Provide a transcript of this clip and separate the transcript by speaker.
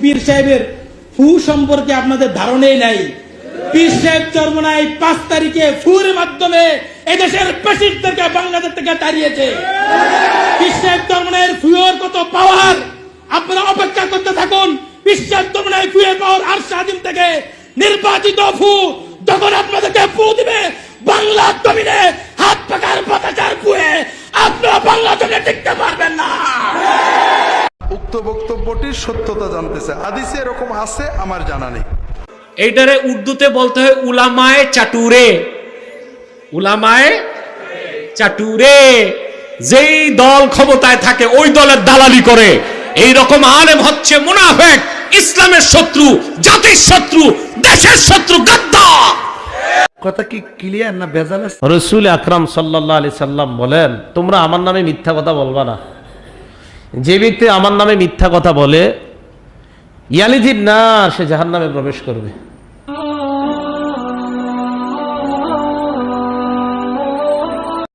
Speaker 1: পীর সাহেবের ফু সম্পর্কে আপনাদের ধারণাই নাই। পীর সাহেব চরমনায় 5 তারিখে ফুর মাধ্যমে এদেশের ফ্যাসিস্টদেরকে বাংলাদেশ থেকে তাড়িয়েছে। পীর সাহেব চরমনায়ের ফুয়ের কত পাওয়ার, আপনারা অপেক্ষা করতে থাকুন। পীর সাহেব চরমনায় ফুয়ের পাওয়ার আর স্বাধীন থেকে নির্বাচিত ফু যখন আপনাদেরকে ফু দিবে বাংলার জমিনে হাত পাকার বাতাচার ফুয়ে আপনারা বাংলা জমিনে টিকতে পারবেন না।
Speaker 2: উক্ত বক্তব্যটির সত্যতা জানতেছে, হাদিসে এরকম আছে আমার জানা নেই।
Speaker 3: এইটারে উর্দুতে বলতে হয় উলামায়ে চাটুরে। উলামায়ে চাটুরে, যেই দল ক্ষমতায় থাকে ওই দলের দালালি করে। এই রকম আলেম হচ্ছে মুনাফিক, ইসলামের শত্রু, জাতির শত্রু, দেশের শত্রু, গাদ্দার।
Speaker 2: কথা কি ক্লিয়ার না ভেজাল আছে?
Speaker 4: রাসূল আকরাম সাল্লাল্লাহু আলাইহি সাল্লাম বলেন, তোমরা আমার নামে মিথ্যা কথা বলবা না। যে ব্যক্তি আমার নামে মিথ্যা কথা বলে ইয়ালিজিন নার, সে জাহান্নামে প্রবেশ করবে।